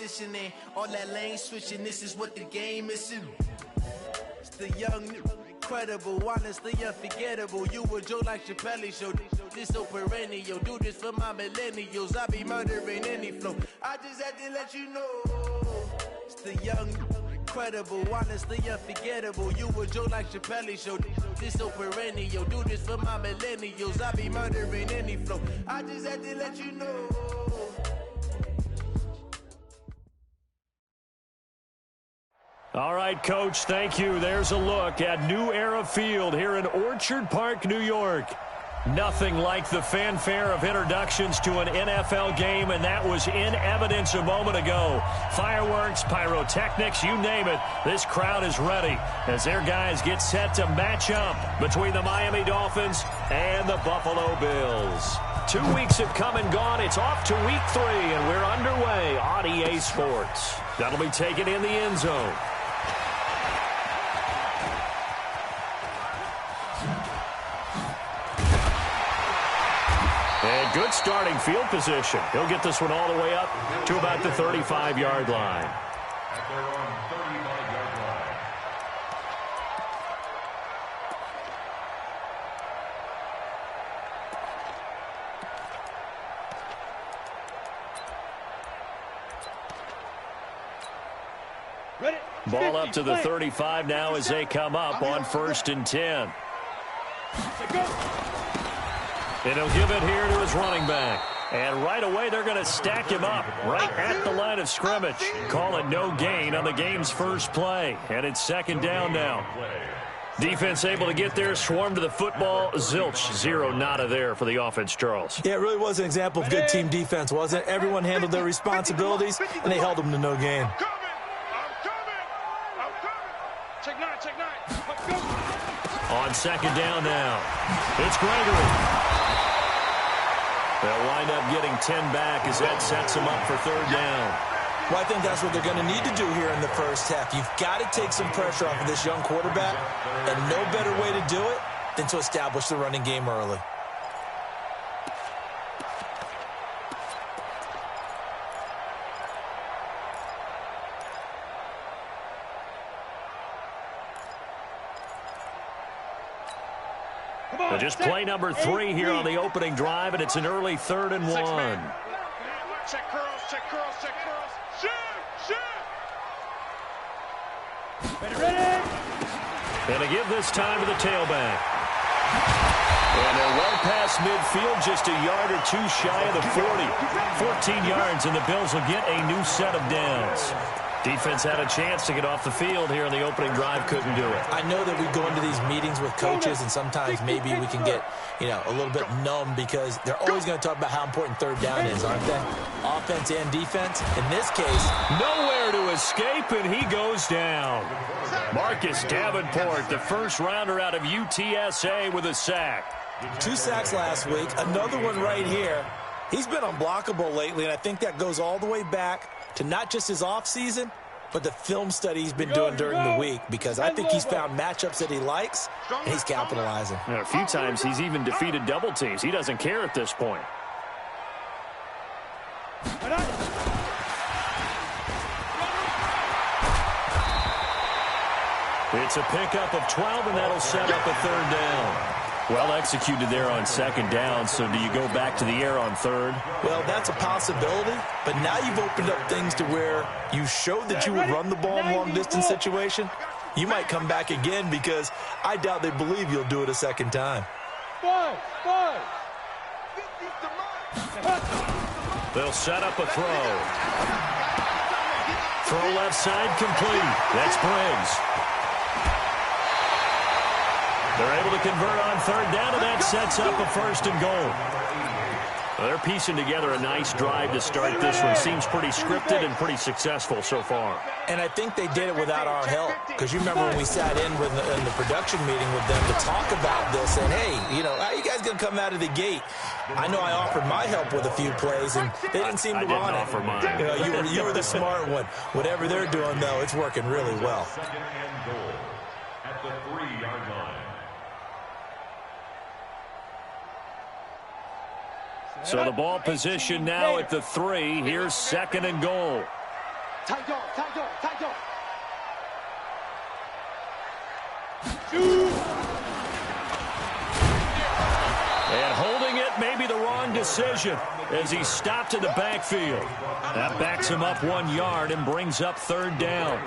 positioning. All that lane switching, this is what the game is. It's the young, incredible, honestly unforgettable. You a Joe like Chappelle show. This so perennial. Do this for my millennials. I be murdering any flow. I just had to let you know. It's the young, incredible, honestly unforgettable. You a Joe like Chappelle show. This so perennial. Do this for my millennials. I be murdering any flow. I just had to let you know. All right, Coach, thank you. There's a look at New Era Field here in Orchard Park, New York. Nothing like the fanfare of introductions to an NFL game, and that was in evidence a moment ago. Fireworks, pyrotechnics, you name it. This crowd is ready as their guys get set to match up between the Miami Dolphins and the Buffalo Bills. 2 weeks have come and gone. It's off to week 3, and we're underway on EA Sports. That'll be taken in the end zone. And good starting field position. He'll get this one all the way up to about the 35-yard line. At their own 35-yard line. Ready? Ball up to the 35 now as they come up on 1st and 10. And he'll give it here to his running back. And right away, they're going to stack him up right at the line of scrimmage. Call it no gain on the game's first play. And it's 2nd down now. Defense able to get there, swarm to the football. Zilch, 0 nada there for the offense, Charles. Yeah, it really was an example of good team defense, wasn't it? Everyone handled their responsibilities, and they held them to no gain. I'm coming. Check 9. Let's go. On 2nd down now, it's Gregory. They'll wind up getting 10 back as that sets them up for 3rd down. Well, I think that's what they're going to need to do here in the first half. You've got to take some pressure off of this young quarterback, and no better way to do it than to establish the running game early. Well, just play number 3 here on the opening drive, and it's an early 3rd and 1. Check curls. Shoot. Ready. And to give this time to the tailback. And they're well past midfield, just a yard or 2 shy of the 40. 14 yards, and the Bills will get a new set of downs. Defense had a chance to get off the field here in the opening drive, couldn't do it. I know that we go into these meetings with coaches, and sometimes maybe we can get, a little bit numb because they're always going to talk about how important 3rd down is, aren't they? Offense and defense. In this case, nowhere to escape, and he goes down. Marcus Davenport, the first rounder out of UTSA with a sack. 2 sacks last week, another one right here. He's been unblockable lately, and I think that goes all the way back to not just his offseason, but the film study he's been doing during the week, because I think he's found matchups that he likes, and he's capitalizing. And a few times he's even defeated double teams. He doesn't care at this point. It's a pickup of 12, and that'll set up a 3rd down. Well executed there on 2nd down, so do you go back to the air on 3rd? Well, that's a possibility, but now you've opened up things to where you showed that you would run the ball in long-distance situation. You might come back again because I doubt they believe you'll do it a 2nd time. They'll set up a throw. Throw left side complete. That's Briggs. They're able to convert on 3rd down, and that sets up a 1st and goal. Well, they're piecing together a nice drive to start this one. Seems pretty scripted and pretty successful so far. And I think they did it without our help, because you remember when we sat in the production meeting with them to talk about this, and hey, how are you guys going to come out of the gate? I know I offered my help with a few plays, and they didn't seem to want it. I didn't offer mine. You were the smart one. Whatever they're doing, though, it's working really well. 2nd and goal at the 3-yard line. So the ball position now at the 3. Here's 2nd and goal. And holding it may be the wrong decision as he stopped in the backfield. That backs him up 1 yard and brings up third down.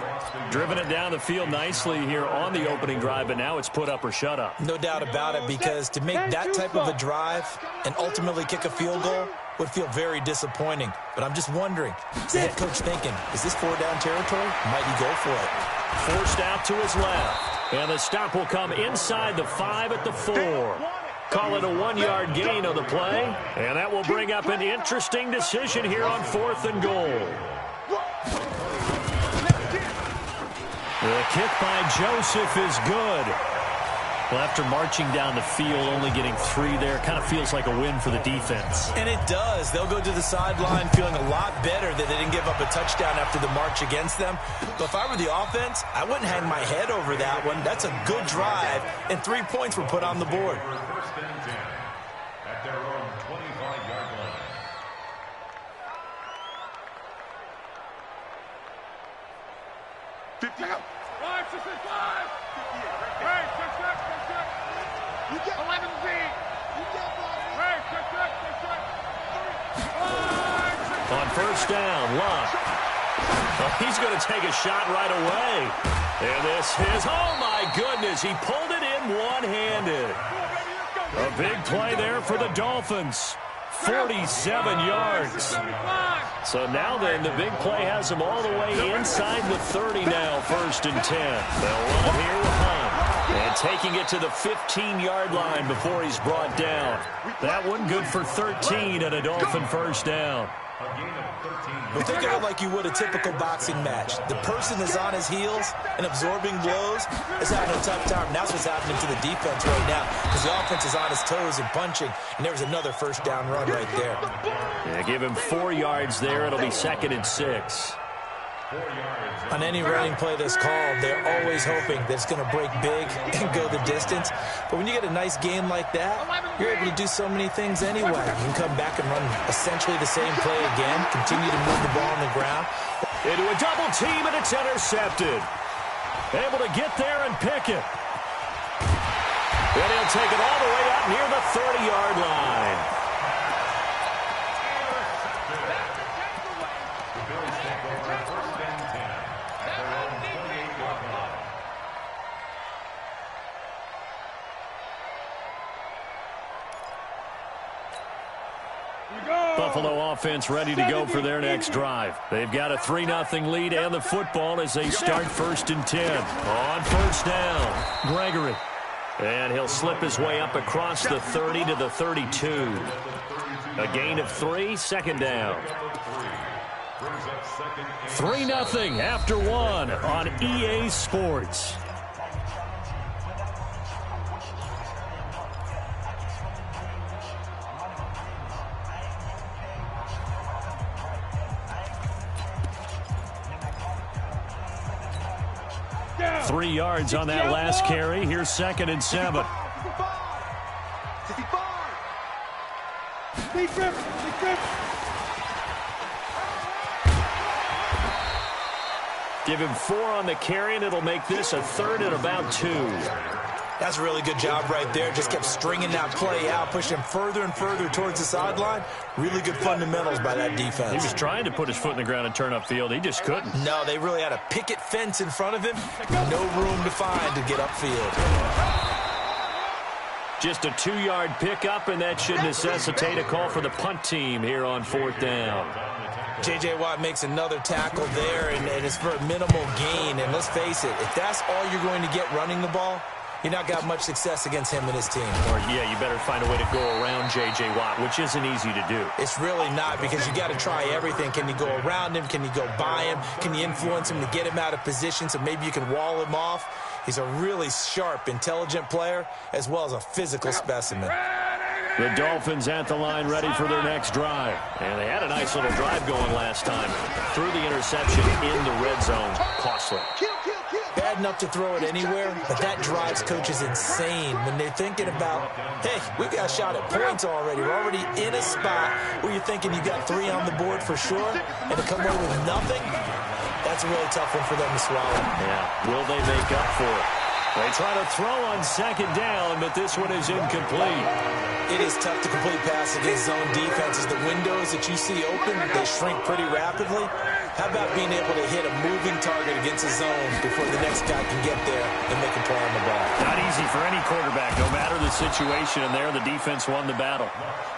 Driven it down the field nicely here on the opening drive, but now it's put up or shut up. No doubt about it, because to make that type of a drive and ultimately kick a field goal would feel very disappointing. But I'm just wondering, is the head coach thinking, is this 4-down territory? Might he go for it? Forced out to his left. And the stop will come inside the 5 at the 4. Call it a 1-yard gain on the play. And that will bring up an interesting decision here on 4th and goal. The kick by Joseph is good. Well, after marching down the field, only getting 3 there, kind of feels like a win for the defense. And it does. They'll go to the sideline feeling a lot better that they didn't give up a touchdown after the march against them. But if I were the offense, I wouldn't hang my head over that one. That's a good drive, and 3 points were put on the board. First and 10 at their own 25-yard line. On first down, Love. Well, he's going to take a shot right away. And this is, oh my goodness, he pulled it in one-handed. A big play there for the Dolphins. 47 yards. So now then, the big play has him all the way inside the 30 now, 1st and 10. They'll run him here with Hunt. And taking it to the 15-yard line before he's brought down. That one good for 13 and a Dolphin first down. But think of it like you would a typical boxing match. The person is on his heels and absorbing blows is having a tough time. And that's what's happening to the defense right now, because the offense is on his toes and punching, and there was another first down run right there. Yeah, give him 4 yards there. It'll be 2nd and 6. On any running play that's called, they're always hoping that it's going to break big and go the distance. But when you get a nice game like that, you're able to do so many things anyway. You can come back and run essentially the same play again, continue to move the ball on the ground. Into a double team, and it's intercepted. Able to get there and pick it. Then he'll take it all the way up near the 30-yard line. Buffalo offense ready to go for their next drive. They've got a 3-0 lead and the football as they start 1st and 10. On first down, Gregory. And he'll slip his way up across the 30 to the 32. A gain of 3, 2nd down. 3-0 after 1 on EA Sports. down. 3 yards on that last carry. Here's 2nd and 7. Give him 4 on the carry, and it'll make this a 3rd and about 2. That's a really good job right there. Just kept stringing that play out, pushing him further and further towards the sideline. Really good fundamentals by that defense. He was trying to put his foot in the ground and turn upfield. He just couldn't. No, they really had a picket fence in front of him. No room to find to get upfield. Just a 2-yard pickup, and that should necessitate a call for the punt team here on 4th down. J.J. Watt makes another tackle there, and it's for a minimal gain. And let's face it, if that's all you're going to get running the ball, you're not got much success against him and his team. Or, yeah, you better find a way to go around J.J. Watt, which isn't easy to do. It's really not, because you got to try everything. Can you go around him? Can you go by him? Can you influence him to get him out of position so maybe you can wall him off? He's a really sharp, intelligent player, as well as a physical specimen. The Dolphins at the line, ready for their next drive. And they had a nice little drive going last time. Threw the interception in the red zone. Costly. Bad enough to throw it anywhere, but that drives coaches insane when they're thinking about, hey, we've got a shot at points already. We're already in a spot where you're thinking you got 3 on the board for sure, and to come away with nothing, That's a really tough one for them to swallow. Yeah, will they make up for it? They try to throw on second down, but this one is incomplete. It is tough to complete pass against zone defenses. The windows that you see open, they shrink pretty rapidly. How about being able to hit a moving target against a zone before the next guy can get there and make a play on the ball? Not easy for any quarterback, no matter the situation, and there the defense won the battle.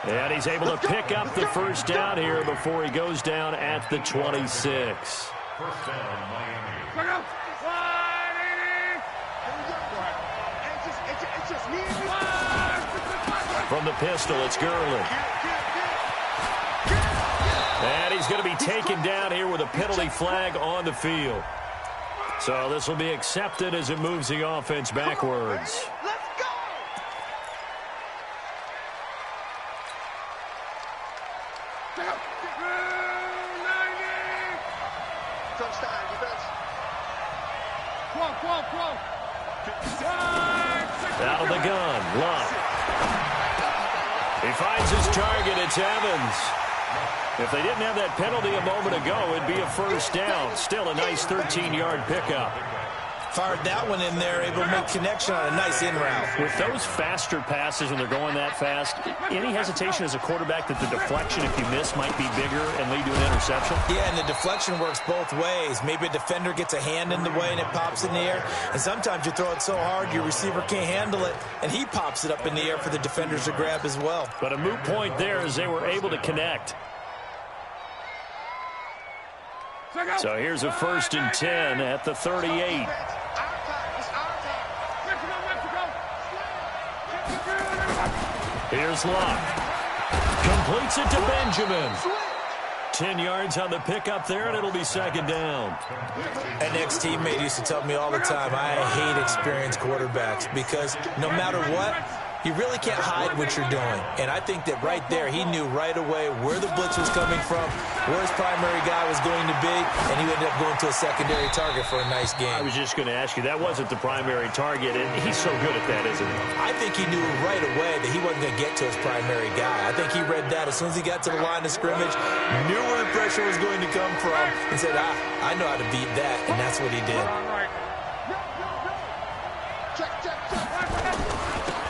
And he's able to pick up the first down here before he goes down at the 26. First down, Miami. From the pistol, it's Gurley. And he's going to be taken down here with a penalty flag on the field. So this will be accepted as it moves the offense backwards. Let's go! Touchdown, defense. Out of the gun, Luck. He finds his target, it's Evans. If they didn't have that penalty a moment ago, it'd be a first down. Still a nice 13-yard pickup. Fired that one in there, able to make connection on a nice in route. With those faster passes when they're going that fast, any hesitation as a quarterback that the deflection, if you miss, might be bigger and lead to an interception? Yeah, and the deflection works both ways. Maybe a defender gets a hand in the way and it pops in the air. And sometimes you throw it so hard your receiver can't handle it, and he pops it up in the air for the defenders to grab as well. But a moot point there as they were able to connect. So here's a 1st and 10 at the 38. Here's Luck. Completes it to Benjamin. 10 yards on the pickup there, and it'll be second down. An ex-teammate used to tell me all the time, I hate experienced quarterbacks because no matter what, you really can't hide what you're doing. And I think that right there, he knew right away where the blitz was coming from, where his primary guy was going to be, and he ended up going to a secondary target for a nice game. I was just going to ask you, that wasn't the primary target, and he's so good at that, isn't he? I think he knew right away that he wasn't going to get to his primary guy. I think he read that as soon as he got to the line of scrimmage, knew where the pressure was going to come from, and said, I know how to beat that, and that's what he did.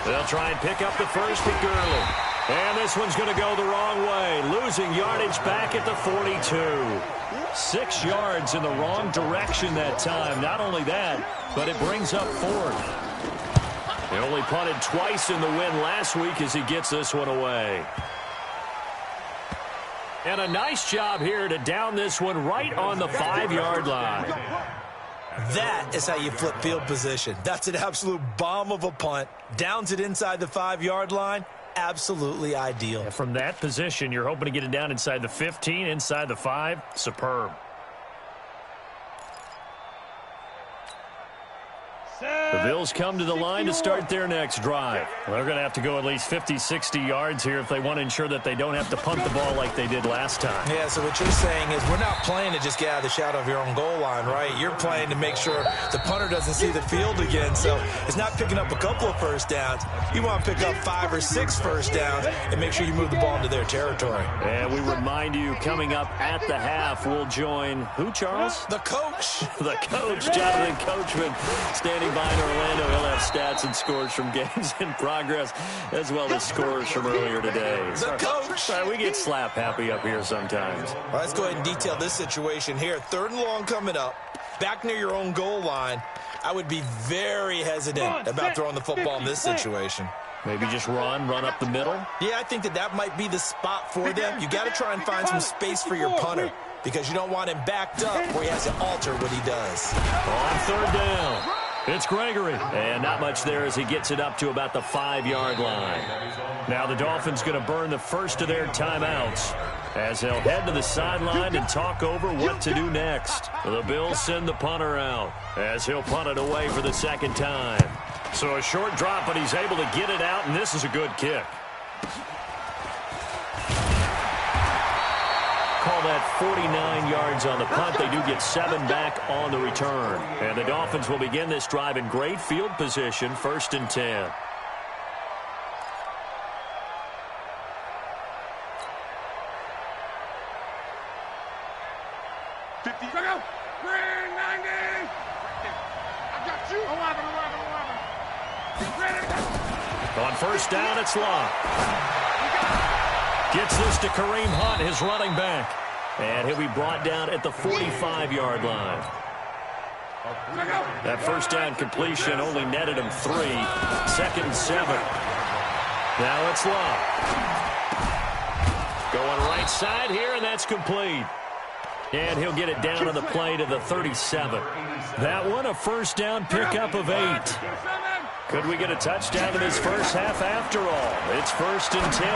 They'll try and pick up the first at Gurley. And this one's going to go the wrong way. Losing yardage back at the 42. 6 yards in the wrong direction that time. Not only that, but it brings up 4th. He only punted twice in the win last week as he gets this one away. And a nice job here to down this one right on the 5-yard line. That is how you flip field position. That's an absolute bomb of a punt. Downs it inside the 5-yard line. Absolutely ideal. From that position, you're hoping to get it down inside the 15, inside the 5. Superb. The Bills come to the line to start their next drive. They're going to have to go at least 50, 60 yards here if they want to ensure that they don't have to punt the ball like they did last time. Yeah, so what you're saying is we're not playing to just get out of the shadow of your own goal line, right? You're playing to make sure the punter doesn't see the field again. So it's not picking up a couple of first downs. You want to pick up 5 or 6 first downs and make sure you move the ball into their territory. And we remind you, coming up at the half, we'll join who, Charles? The coach. The coach, Jonathan Coachman, standing by in Orlando. He'll have stats and scores from games in progress, as well as scores from earlier today. The coach. Sorry, we get slap happy up here sometimes. Well, let's go ahead and detail this situation here. 3rd and long coming up, back near your own goal line. I would be very hesitant about throwing the football in this situation. Maybe just run up the middle? Yeah, I think that might be the spot for them. You got to try and find some space for your punter because you don't want him backed up where he has to alter what he does. On 3rd down, it's Gregory. And not much there as he gets it up to about the 5-yard line. Now the Dolphins going to burn the first of their timeouts as they'll head to the sideline and talk over what to do next. The Bills send the punter out as he'll punt it away for the 2nd time. So a short drop, but he's able to get it out, and this is a good kick. Call that 49 yards on the punt. They do get 7 back on the return. And the Dolphins will begin this drive in great field position, 1st and 10. On first down, it's Locke. Gets this to Kareem Hunt, his running back. And he'll be brought down at the 45-yard line. That first down completion only netted him 3. 2nd and 7. Now it's Locke. Going right side here, and that's complete. And he'll get it down on the play to the 37. That one, a first down pickup of 8. Could we get a touchdown in this first half after all? It's 1st and 10.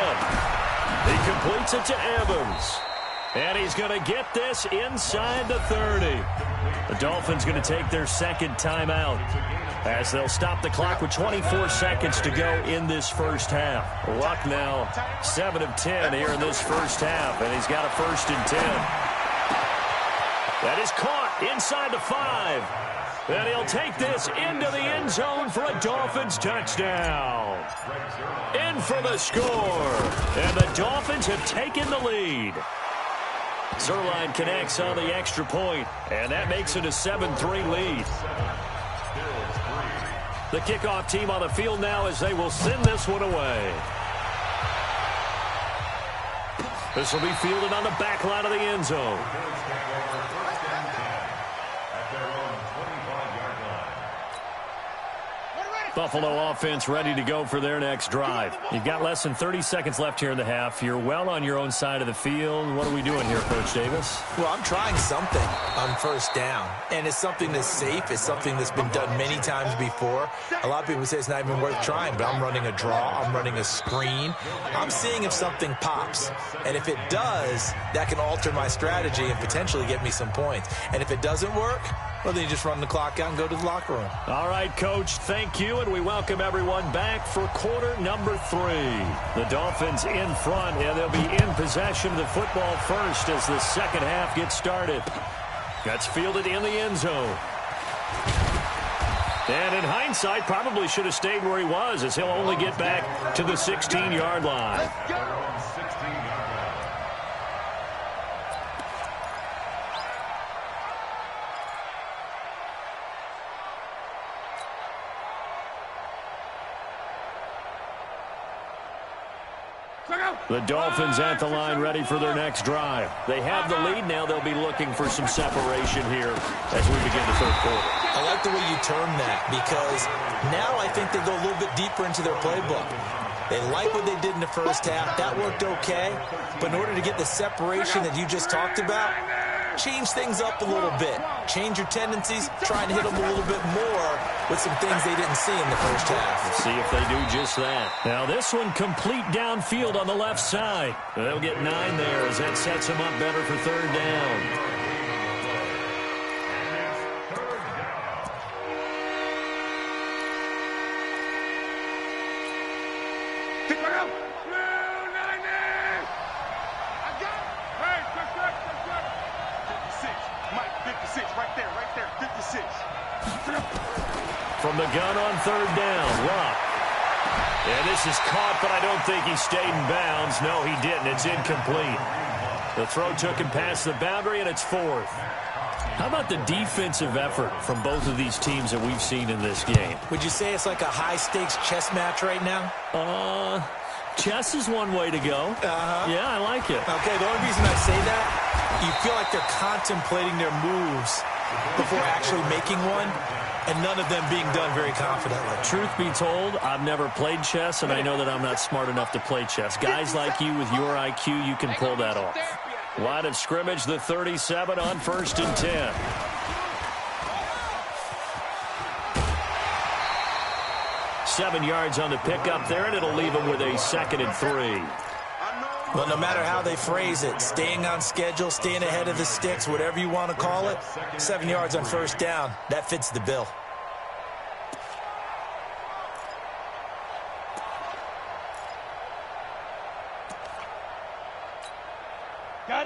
He completes it to Evans. And he's going to get this inside the 30. The Dolphins going to take their second timeout as they'll stop the clock with 24 seconds to go in this first half. Luck now 7 of 10 here in this first half, and he's got a 1st and 10. That is caught inside the 5. And he'll take this into the end zone for a Dolphins touchdown. In for the score. And the Dolphins have taken the lead. Zerline connects on the extra point, and that makes it a 7-3 lead. The kickoff team on the field now as they will send this one away. This will be fielded on the back line of the end zone. Buffalo offense ready to go for their next drive. You've got less than 30 seconds left here in the half. You're well on your own side of the field. What are we doing here, Coach Davis? Well, I'm trying something on first down, and it's something that's safe. It's something that's been done many times before. A lot of people say it's not even worth trying, but I'm running a draw. I'm running a screen. I'm seeing if something pops, and if it does, that can alter my strategy and potentially get me some points. And if it doesn't work, well, then you just run the clock out and go to the locker room. All right, Coach, thank you, and we welcome everyone back for quarter number 3. The Dolphins in front, and they'll be in possession of the football first as the second half gets started. That's fielded in the end zone. And in hindsight, probably should have stayed where he was, as he'll only get back to the 16-yard line. The Dolphins at the line ready for their next drive. They have the lead. Now they'll be looking for some separation here as we begin the third quarter. I like the way you term that, because now I think they go a little bit deeper into their playbook. They like what they did in the first half. That worked okay. But in order to get the separation that you just talked about, change things up a little bit. Change your tendencies. Try and hit them a little bit more with some things they didn't see in the first half. We'll see if they do just that. Now this one complete downfield on the left side. They'll get 9 there as that sets them up better for third down. From the gun on third down, Locke. And this is caught, but I don't think he stayed in bounds. No, he didn't. It's incomplete. The throw took him past the boundary, and it's 4th. How about the defensive effort from both of these teams that we've seen in this game? Would you say it's like a high-stakes chess match right now? Chess is one way to go. Yeah, I like it. Okay, the only reason I say that, you feel like they're contemplating their moves before actually making one, and none of them being done very confidently. Truth be told, I've never played chess, and I know that I'm not smart enough to play chess. Guys like you with your IQ, you can pull that off. Line of scrimmage, the 37 on 1st and 10. Seven yards on the pickup there, and it'll leave them with a 2nd and 3. Well, no matter how they phrase it, staying on schedule, staying ahead of the sticks, whatever you want to call it, 7 yards on first down, that fits the bill.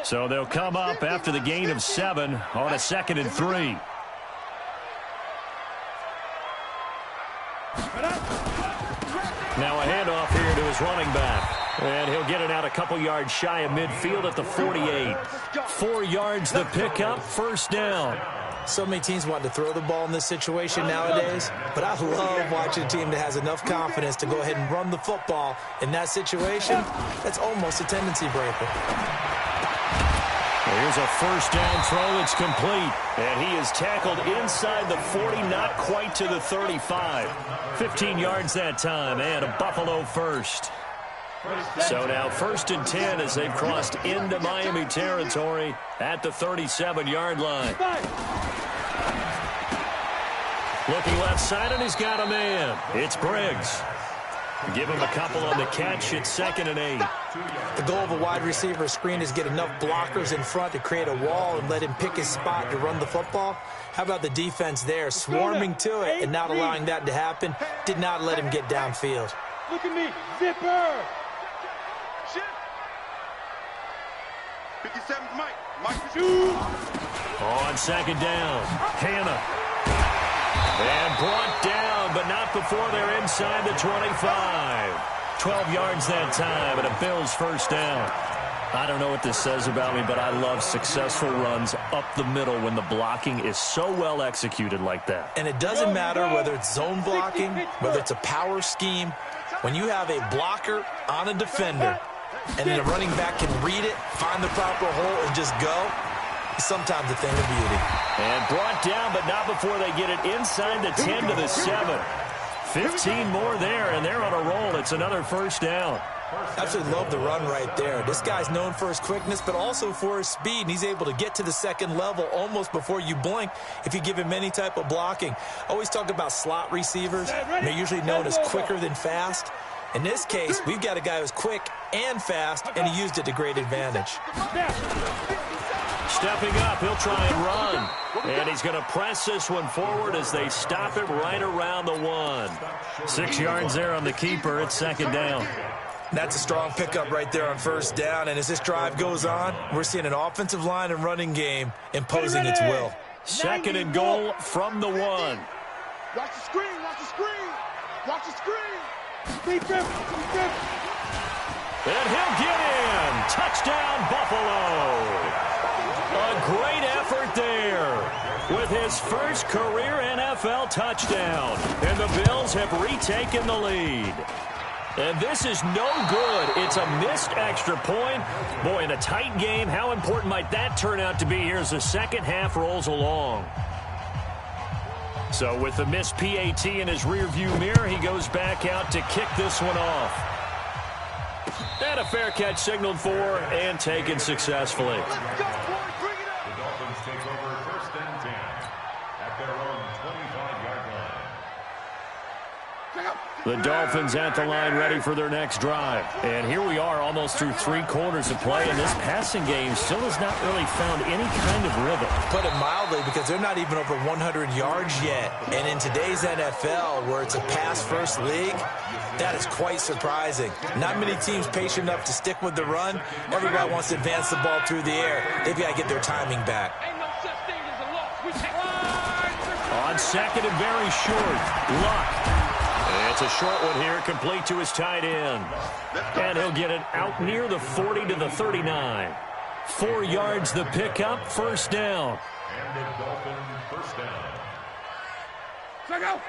So they'll come up after the gain of 7 on a 2nd and 3. Now a handoff here to his running back. And he'll get it out a couple yards shy of midfield at the 48. 4 yards the pickup, first down. So many teams want to throw the ball in this situation nowadays, but I love watching a team that has enough confidence to go ahead and run the football. In that situation, that's almost a tendency breaker. Here's a first down throw that's complete, and he is tackled inside the 40, not quite to the 35. 15 yards that time, and a Buffalo first. So now 1st and 10 as they've crossed into Miami territory at the 37-yard line. Looking left side, and he's got a man. It's Briggs. Give him a couple on the catch. It's 2nd and 8. The goal of a wide receiver screen is get enough blockers in front to create a wall and let him pick his spot to run the football. How about the defense there, swarming to it and not allowing that to happen? Did not let him get downfield. Look at me, zipper. 57, Mike Shoot. On 2nd down, Hannah. And brought down, but not before they're inside the 25. 12 yards that time, and a Bills first down. I don't know what this says about me, but I love successful runs up the middle when the blocking is so well executed like that. And it doesn't matter whether it's zone blocking, whether it's a power scheme. When you have a blocker on a defender, and then a running back can read it, find the proper hole, and just go, it's sometimes a thing of beauty. And brought down, but not before they get it inside the 10 to the 7. 15 more there, and they're on a roll. It's another first down. Absolutely love the run right there. This guy's known for his quickness, but also for his speed, and he's able to get to the second level almost before you blink if you give him any type of blocking. I always talk about slot receivers. They're usually known as quicker than fast. In this case, we've got a guy who's quick and fast, and he used it to great advantage. Stepping up, he'll try and run. And he's going to press this one forward as they stop him right around the 1. 6 yards there on the keeper. It's 2nd down. That's a strong pickup right there on 1st down. And as this drive goes on, we're seeing an offensive line and running game imposing its will. 2nd and goal from the 1. Watch the screen, watch the screen. Watch the screen. Defense. And he'll get in. Touchdown, Buffalo. A great effort there with his first career NFL touchdown. And the Bills have retaken the lead. And this is no good. It's a missed extra point. Boy, in a tight game, how important might that turn out to be here as the second half rolls along? So with the missed PAT in his rearview mirror, he goes back out to kick this one off. And a fair catch signaled for and taken successfully. The Dolphins take over 1st and 10 at their own 25-yard line. The Dolphins at the line ready for their next drive. And here we are almost through 3 quarters of play, and this passing game still has not really found any kind of rhythm. Put it mildly, because they're not even over 100 yards yet. And in today's NFL, where it's a pass-first league, that is quite surprising. Not many teams patient enough to stick with the run. Everybody wants to advance the ball through the air. They've got to get their timing back. On 2nd and very short, Luck. It's a short one here, complete to his tight end. And he'll get it out near the 40 to the 39. 4 yards the pickup, first down. And the Dolphins first down.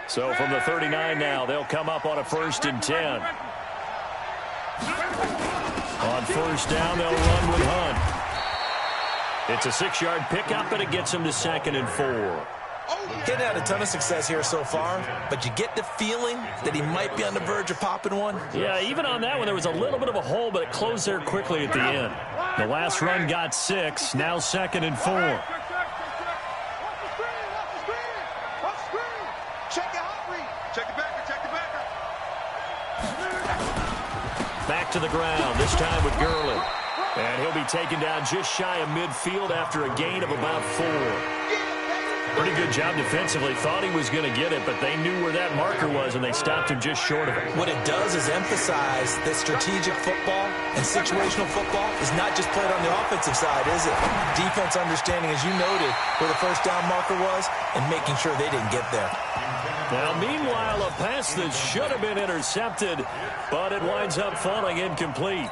So from the 39 now, they'll come up on a 1st and 10. On 1st down, they'll run with Hunt. It's a 6-yard pickup, and it gets him to 2nd and 4. He's had a ton of success here so far, but you get the feeling that he might be on the verge of popping one. Yeah, even on that one, there was a little bit of a hole, but it closed there quickly at the end. The last run got 6, now 2nd and 4. Check the backer. Back to the ground, this time with Gurley. And he'll be taken down just shy of midfield after a gain of about 4. Pretty good job defensively. Thought he was going to get it, but they knew where that marker was, and they stopped him just short of it. What it does is emphasize that strategic football and situational football is not just played on the offensive side, is it? Defense understanding, as you noted, where the first down marker was and making sure they didn't get there. Now, meanwhile, a pass that should have been intercepted, but it winds up falling incomplete.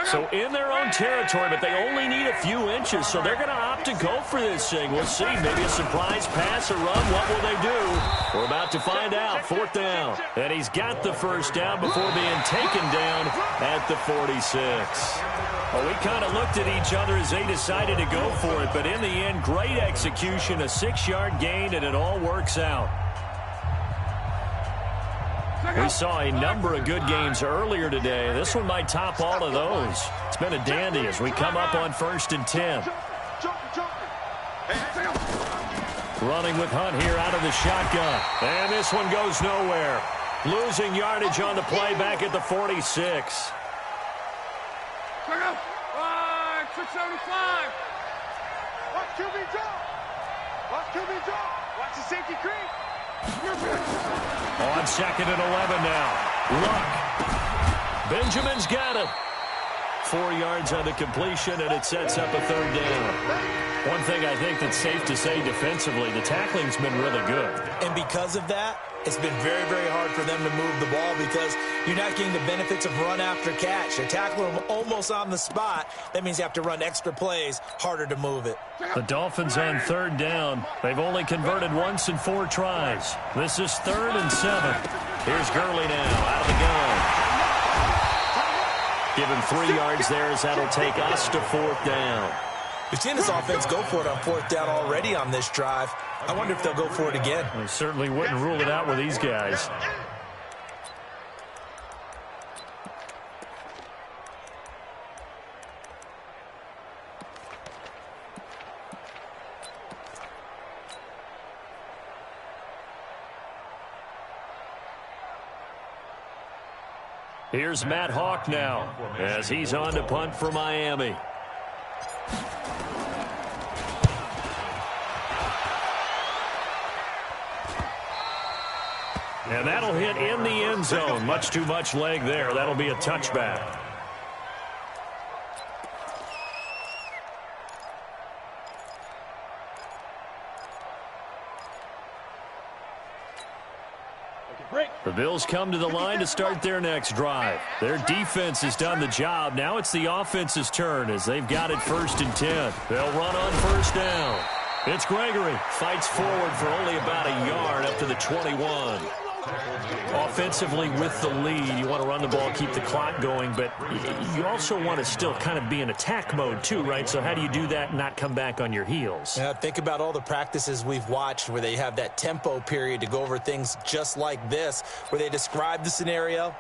So in their own territory, but they only need a few inches, so they're going to opt to go for this thing. We'll see. Maybe a surprise pass or run. What will they do? We're about to find out. 4th down. And he's got the first down before being taken down at the 46. Well, we kind of looked at each other as they decided to go for it, but in the end, great execution, a 6-yard gain, and it all works out. We saw a number of good games earlier today. This one might top all of those. It's been a dandy as we come up on 1st and 10. Running with Hunt here out of the shotgun. And this one goes nowhere. Losing yardage on the play back at the 46. 675. Watch QB drop. Watch QB drop. Watch the safety creep. On 2nd and 11 now. Luck. Benjamin's got it. 4 yards on the completion, and it sets up a 3rd down. One thing I think that's safe to say defensively, the tackling's been really good. And because of that, it's been very, very hard for them to move the ball because you're not getting the benefits of run after catch. You're tackling them almost on the spot. That means you have to run extra plays, harder to move it. The Dolphins on 3rd down. They've only converted once in 4 tries. This is 3rd and 7. Here's Gurley now out of the gun. Give him 3 yards there as that'll take us to 4th down. We've seen this offense go for it on 4th down already on this drive. I wonder if they'll go for it again. I certainly wouldn't rule it out with these guys. Here's Matt Hawk now as he's on to punt for Miami. And that'll hit in the end zone. Much too much leg there. That'll be a touchback. The Bills come to the line to start their next drive. Their defense has done the job. Now it's the offense's turn as they've got it 1st and 10. They'll run on 1st down. It's Gregory. Fights forward for only about a yard up to the 21. Offensively with the lead, you want to run the ball, keep the clock going, but you also want to still kind of be in attack mode too, right? So how do you do that and not come back on your heels? Yeah, think about all the practices we've watched where they have that tempo period to go over things just like this, where they describe the scenario,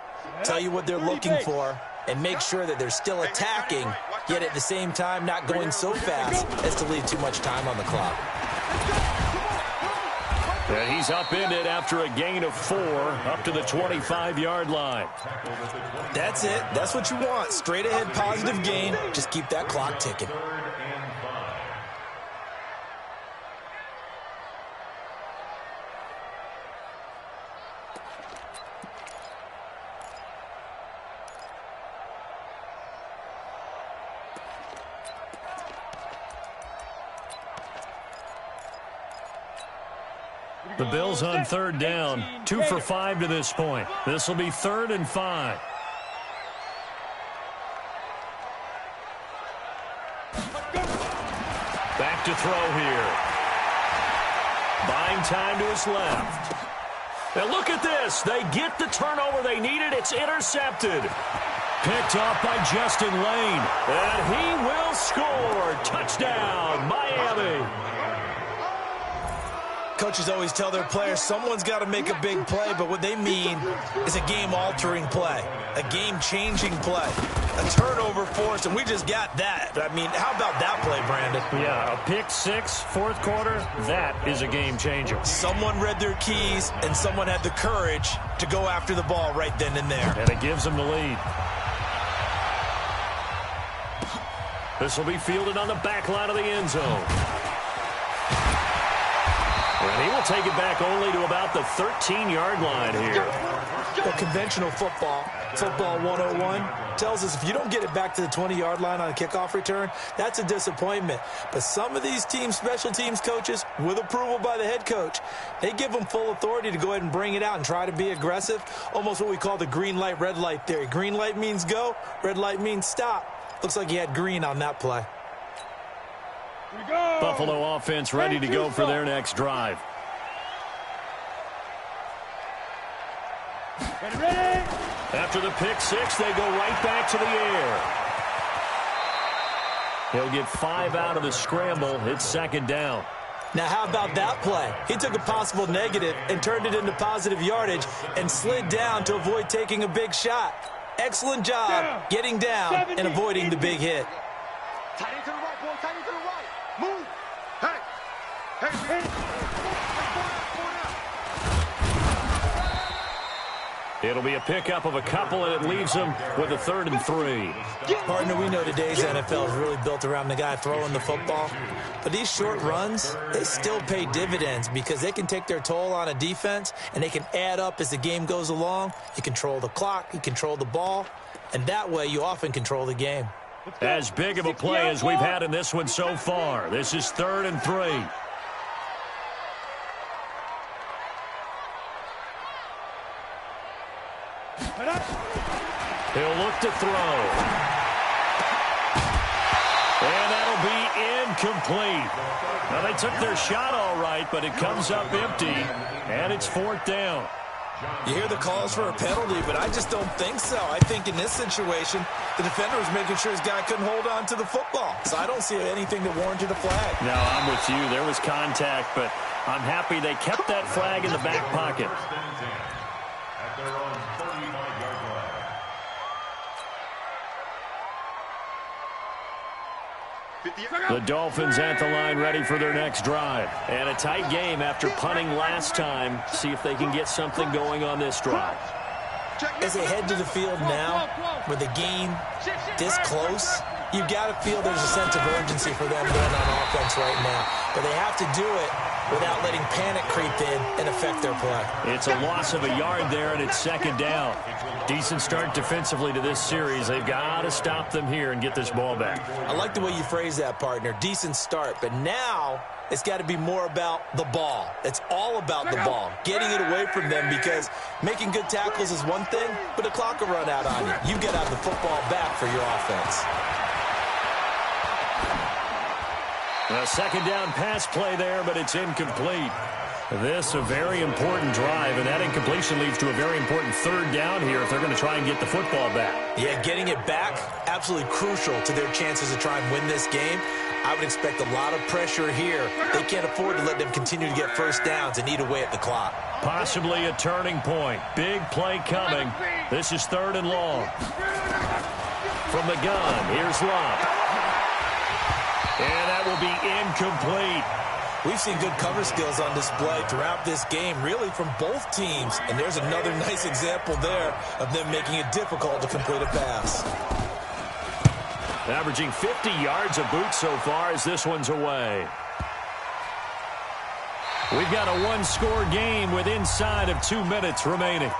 tell you what they're looking for, and make sure that they're still attacking, yet at the same time not going so fast as to leave too much time on the clock. And he's upended after a gain of 4 up to the 25-yard line. That's it. That's what you want. Straight ahead positive gain. Just keep that clock ticking. The Bills on 3rd down, 2 for 5 to this point. This will be 3rd and 5. Back to throw here. Buying time to his left. Now look at this. They get the turnover they needed. It's intercepted. Picked off by Justin Lane. And he will score. Touchdown, Miami. Coaches always tell their players someone's got to make a big play, but what they mean is a game-altering play, a game-changing play, a turnover force, and we just got that. I mean, how about that play, Brandon? Yeah, a pick 6, 4th quarter, that is a game-changer. Someone read their keys, and someone had the courage to go after the ball right then and there. And it gives them the lead. This will be fielded on the back line of the end zone. And He will take it back only to about the 13-yard line here. Well, conventional football 101, tells us if you don't get it back to the 20-yard line on a kickoff return, that's a disappointment. But some of these teams, special teams coaches, with approval by the head coach, they give them full authority to go ahead and bring it out and try to be aggressive, almost what we call the green light, red light theory. Green light means go, red light means stop. Looks like he had green on that play. Buffalo offense ready to go for their next drive. Ready? After the pick six, they go right back to the air. He'll get 5 out of the scramble. It's second down. Now, how about that play? He took a possible negative and turned it into positive yardage and slid down to avoid taking a big shot. Excellent job getting down and avoiding the big hit. Tight end to the right, boy. Tight end to the right. Move. Hey. It'll be a pickup of a couple, and it leaves them with a 3rd and 3. Partner, we know today's NFL is really built around the guy throwing the football. But these short runs, they still pay dividends because they can take their toll on a defense, and they can add up as the game goes along. You control the clock, you control the ball, and that way you often control the game. As big of a play as we've had in this one so far. This is 3rd and 3. He'll look to throw. And that'll be incomplete. Now, they took their shot all right, but it comes up empty, and it's 4th down. You hear the calls for a penalty, but I just don't think so. I think in this situation, the defender was making sure his guy couldn't hold on to the football. So I don't see anything that warranted a flag. No, I'm with you. There was contact, but I'm happy they kept that flag in the back pocket. At their own 35-yard line. The Dolphins at the line ready for their next drive. And a tight game after punting last time. See if they can get something going on this drive. As they head to the field now, with the game this close, you've got to feel there's a sense of urgency for them going on offense right now. But they have to do it without letting panic creep in and affect their play. It's a loss of a yard there, and it's second down. Decent start defensively to this series. They've got to stop them here and get this ball back. I like the way you phrase that, partner. Decent start. But now it's got to be more about the ball. It's all about the ball, getting it away from them, because making good tackles is one thing, but the clock will run out on you. You've got to have the football back for your offense. A second down pass play there, but it's incomplete. This a very important drive, and that incompletion leads to a very important 3rd down here if they're going to try and get the football back. Yeah, getting it back, absolutely crucial to their chances to try and win this game. I would expect a lot of pressure here. They can't afford to let them continue to get first downs and eat away at the clock. Possibly a turning point. Big play coming. This is 3rd and long. From the gun, here's Love. And that will be incomplete. We've seen good cover skills on display throughout this game, really from both teams. And there's another nice example there of them making it difficult to complete a pass. Averaging 50 yards a boot so far as this one's away. We've got a one-score game with inside of 2 minutes remaining.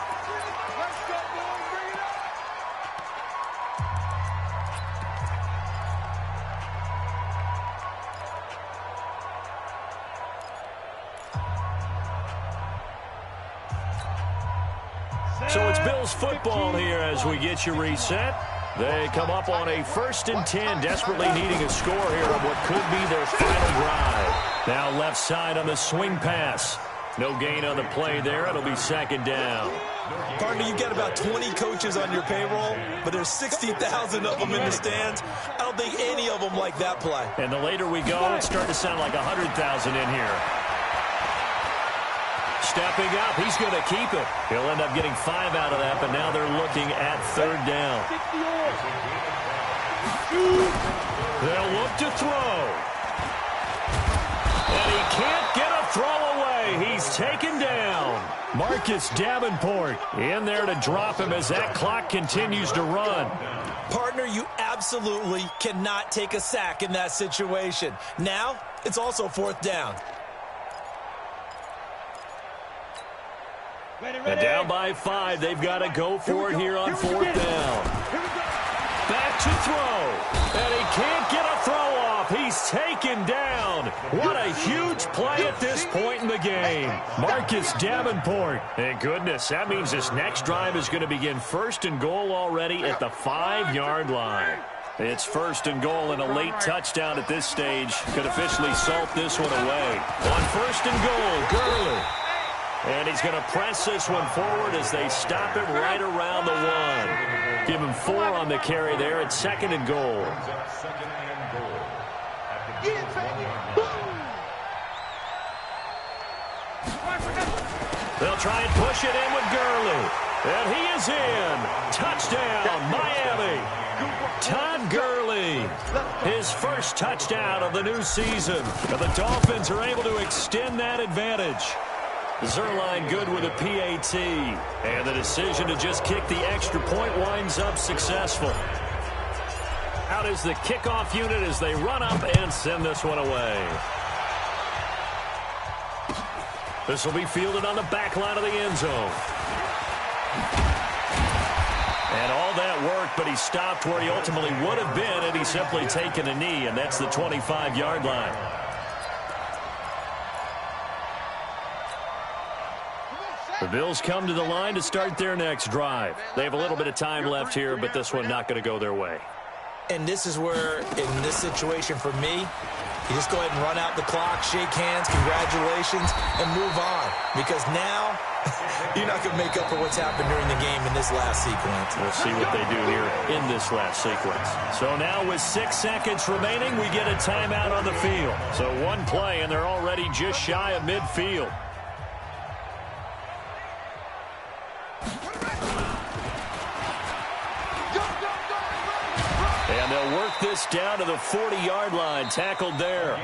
So it's Bills football here as we get you reset. They come up on a 1st and 10, desperately needing a score here on what could be their final drive. Now left side on the swing pass. No gain on the play there. It'll be second down. Partner, you've got about 20 coaches on your payroll, but there's 60,000 of them in the stands. I don't think any of them like that play. And the later we go, it's starting to sound like 100,000 in here. Stepping up, he's going to keep it. He'll end up getting 5 out of that, but now they're looking at 3rd down. They'll look to throw. And he can't get a throw away. He's taken down. Marcus Davenport in there to drop him as that clock continues to run. Partner, you absolutely cannot take a sack in that situation. Now, it's also 4th down. And down by 5. They've got to go for it here on 4th down. Back to throw. And he can't get a throw off. He's taken down. What a huge play at this point in the game. Marcus Davenport. Thank goodness. That means this next drive is going to begin 1st and goal already at the 5-yard line. It's 1st and goal, and a late touchdown at this stage could officially salt this one away. On 1st and goal, Gurley. And he's going to press this one forward as they stop him right around the 1. Give him 4 on the carry there at 2nd and goal. They'll try and push it in with Gurley. And he is in. Touchdown, Miami. Todd Gurley, his first touchdown of the new season. And the Dolphins are able to extend that advantage. Zerline good with a PAT. And the decision to just kick the extra point winds up successful. Out is the kickoff unit as they run up and send this one away. This will be fielded on the back line of the end zone. And all that worked, but he stopped where he ultimately would have been had he simply taken a knee, and that's the 25-yard line. The Bills come to the line to start their next drive. They have a little bit of time left here, but this one not going to go their way. And this is where, in this situation for me, you just go ahead and run out the clock, shake hands, congratulations, and move on. Because now, you're not going to make up for what's happened during the game in this last sequence. We'll see what they do here in this last sequence. So now with 6 seconds remaining, we get a timeout on the field. So one play, and they're already just shy of midfield. And they'll work this down to the 40-yard line. Tackled there.